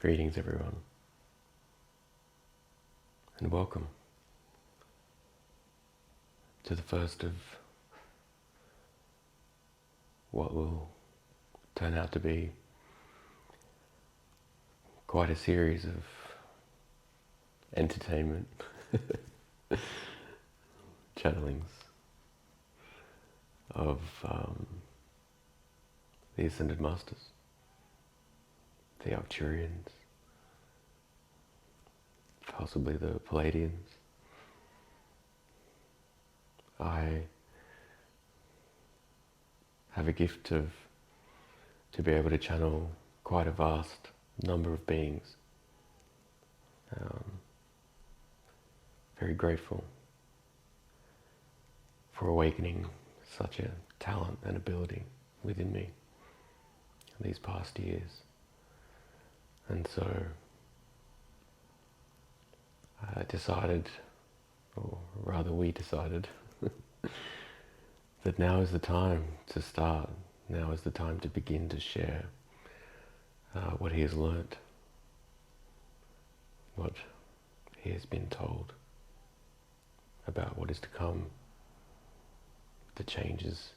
Greetings everyone, and welcome to the first of what will turn out to be quite a series of entertainment channelings of the Ascended Masters, the Arcturians, possibly the Palladians. I have a gift to be able to channel quite a vast number of beings. Very grateful for awakening such a talent and ability within me these past years. And so I decided, or rather we decided, that now is the time to start. Now is the time to begin to share what he has learnt, what he has been told about what is to come, the changes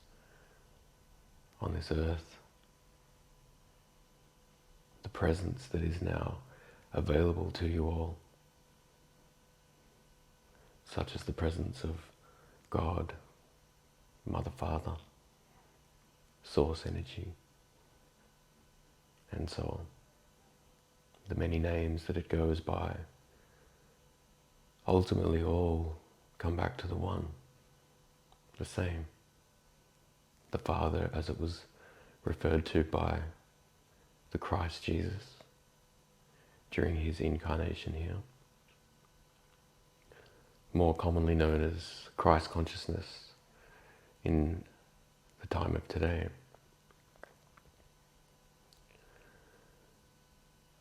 on this earth, the presence that is now available to you all, such as the presence of God, Mother, Father, Source Energy, and so on. The many names that it goes by ultimately all come back to the one, the same, the Father as it was referred to by the Christ Jesus during his incarnation here, more commonly known as Christ consciousness in the time of today.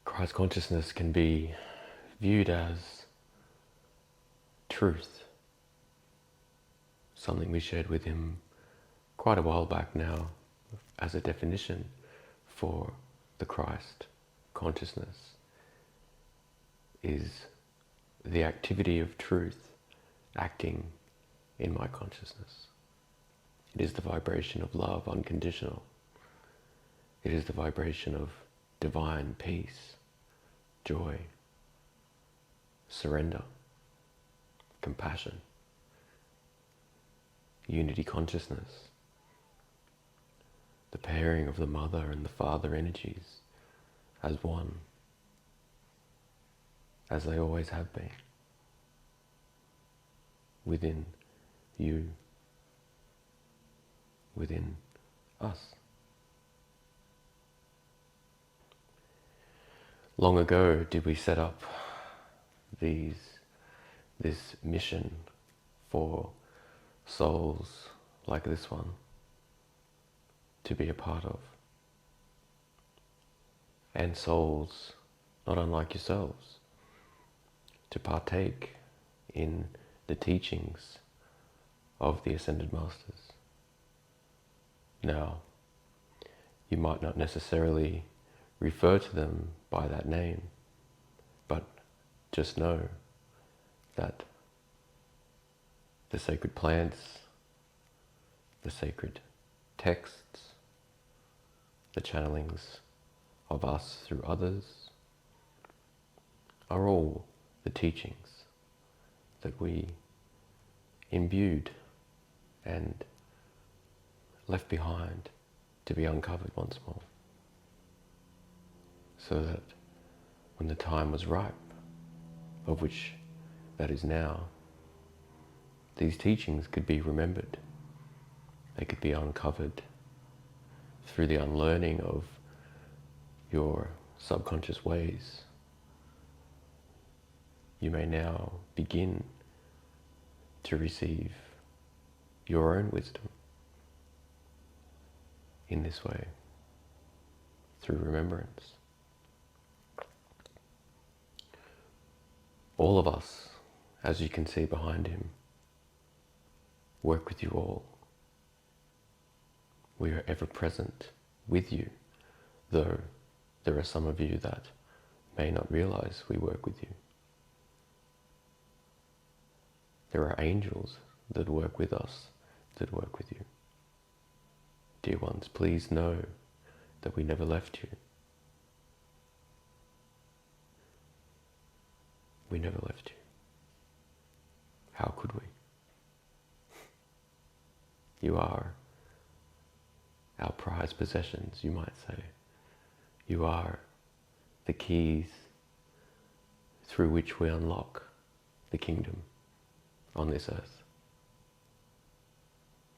Christ consciousness can be viewed as truth, something we shared with him quite a while back now as a definition for the Christ consciousness is the activity of truth acting in my consciousness. It is the vibration of love, unconditional. It is the vibration of divine peace, joy, surrender, compassion, unity consciousness, the pairing of the Mother and the Father energies as one, as they always have been, within you, within us. Long ago did we set up this mission for souls like this one to be a part of, and souls not unlike yourselves to partake in the teachings of the Ascended Masters. Now, you might not necessarily refer to them by that name, but just know that the sacred plants, the sacred texts, the channelings of us through others are all the teachings that we imbued and left behind to be uncovered once more, so that when the time was ripe, of which that is now, these teachings could be remembered. They could be uncovered through the unlearning of your subconscious ways. You may now begin to receive your own wisdom in this way, through remembrance. All of us, as you can see behind him, work with you all. We are ever present with you, though there are some of you that may not realize we work with you. There are angels that work with us, that work with you. Dear ones, please know that we never left you. We never left you. How could we? You are our prized possessions, you might say. You are the keys through which we unlock the kingdom on this earth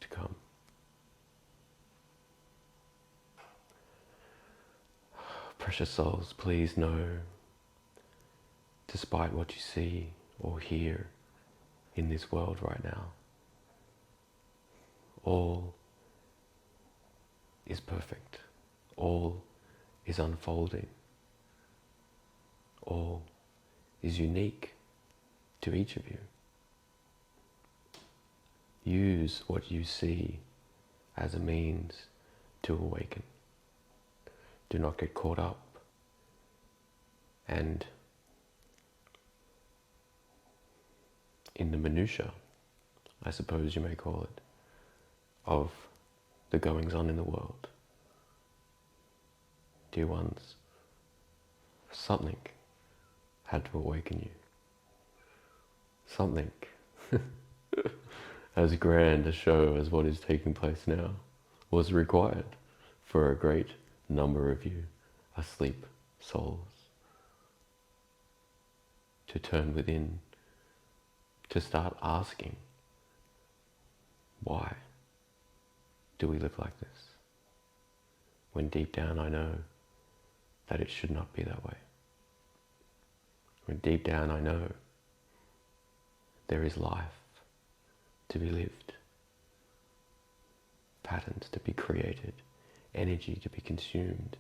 to come. Precious souls, please know, despite what you see or hear in this world right now, all is perfect. All is unfolding. All is unique to each of you. Use what you see as a means to awaken. Do not get caught up and in the minutiae, I suppose you may call it, of the goings on in the world. Dear ones, something had to awaken you. Something as grand a show as what is taking place now was required for a great number of you asleep souls to turn within, to start asking, why do we live like this? When deep down I know that it should not be that way. When deep down I know there is life to be lived, patterns to be created, energy to be consumed,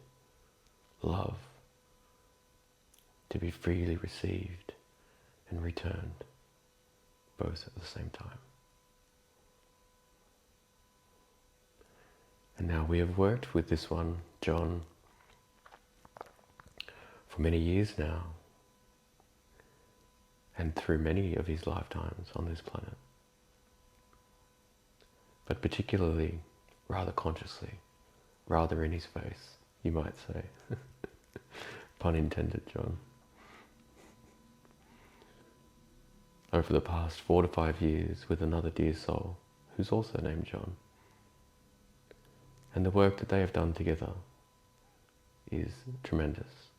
love to be freely received and returned, both at the same time. And now we have worked with this one, John, for many years now, and through many of his lifetimes on this planet. But particularly, rather consciously, rather in his face, you might say. Pun intended, John. Over the past 4 to 5 years with another dear soul, who's also named John. And the work that they have done together is tremendous.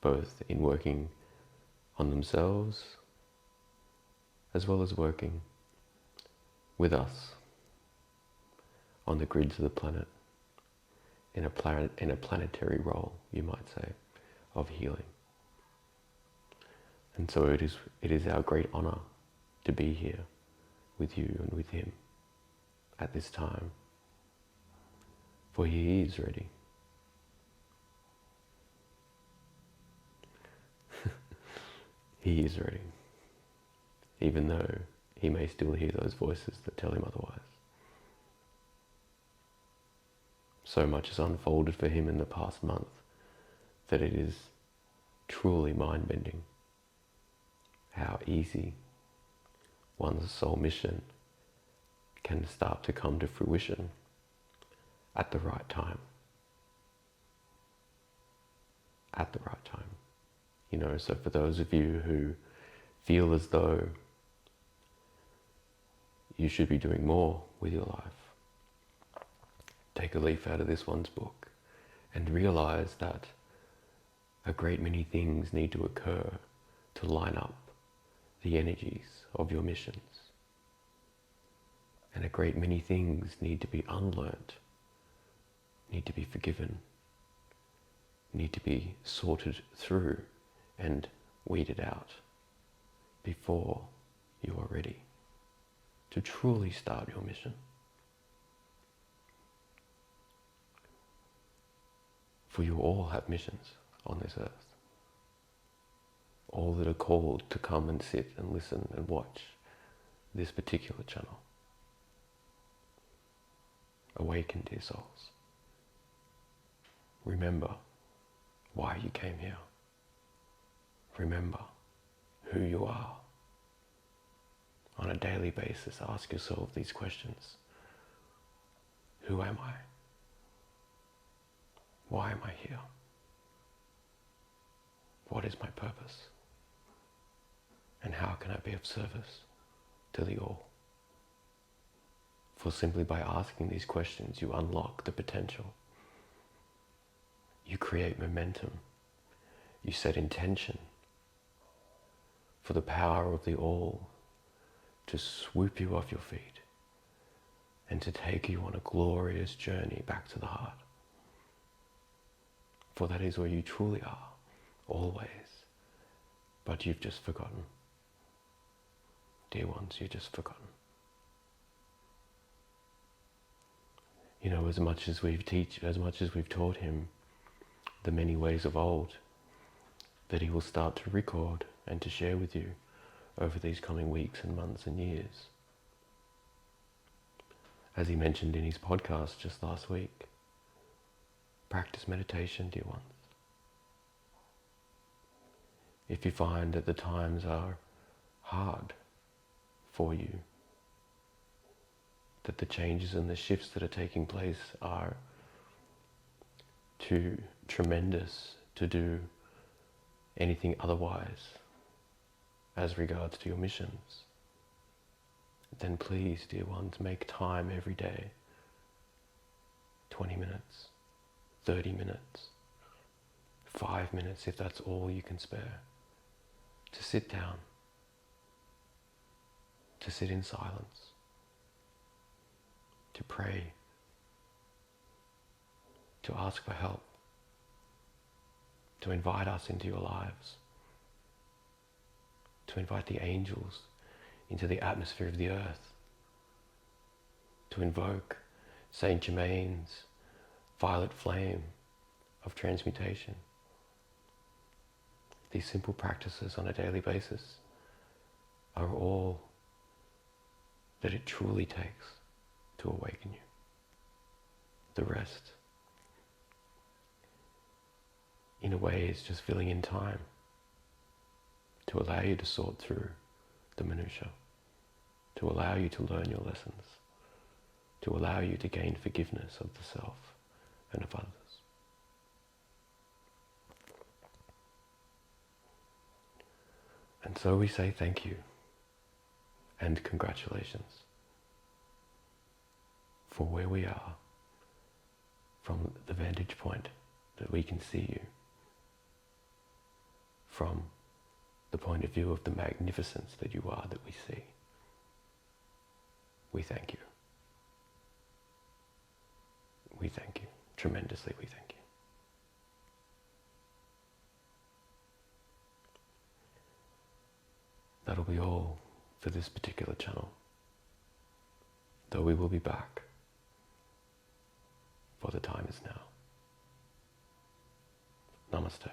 Both in working on themselves, as well as working with us on the grids of the planet, in a planetary role, you might say, of healing. And so it is our great honor to be here with you and with him at this time, for he is ready. He is ready, even though he may still hear those voices that tell him otherwise. So much has unfolded for him in the past month that it is truly mind-bending how easy one's soul mission can start to come to fruition at the right time. At the right time. You know, so for those of you who feel as though you should be doing more with your life, take a leaf out of this one's book and realize that a great many things need to occur to line up the energies of your missions. And a great many things need to be unlearnt, need to be forgiven, need to be sorted through and weeded out before you are ready to truly start your mission. For you all have missions on this earth. All that are called to come and sit and listen and watch this particular channel. Awaken, dear souls. Remember why you came here. Remember who you are. On a daily basis, ask yourself these questions. Who am I? Why am I here? What is my purpose? And how can I be of service to the all? For simply by asking these questions, you unlock the potential. You create momentum. You set intention for the power of the all to swoop you off your feet and to take you on a glorious journey back to the heart. For that is where you truly are, always. But you've just forgotten. Dear ones, you've just forgotten. You know, as much as we've taught him the many ways of old, that he will start to record and to share with you over these coming weeks and months and years. As he mentioned in his podcast just last week, practice meditation, dear ones. If you find that the times are hard for you, that the changes and the shifts that are taking place are too tremendous to do anything otherwise as regards to your missions, then please, dear ones, make time every day, 20 minutes, 30 minutes, 5 minutes if that's all you can spare, to sit down, to sit in silence, to pray, to ask for help, to invite us into your lives, to invite the angels into the atmosphere of the earth, to invoke Saint Germain's violet flame of transmutation. These simple practices on a daily basis are all that it truly takes to awaken you. The rest, in a way, is just filling in time to allow you to sort through the minutiae, to allow you to learn your lessons, to allow you to gain forgiveness of the self and of others. And so we say thank you and congratulations for where we are from the vantage point that we can see you, from the point of view of the magnificence that you are that we see. We thank you. We thank you. Tremendously we thank you. That'll be all for this particular channel, though we will be back, for the time is now. Namaste.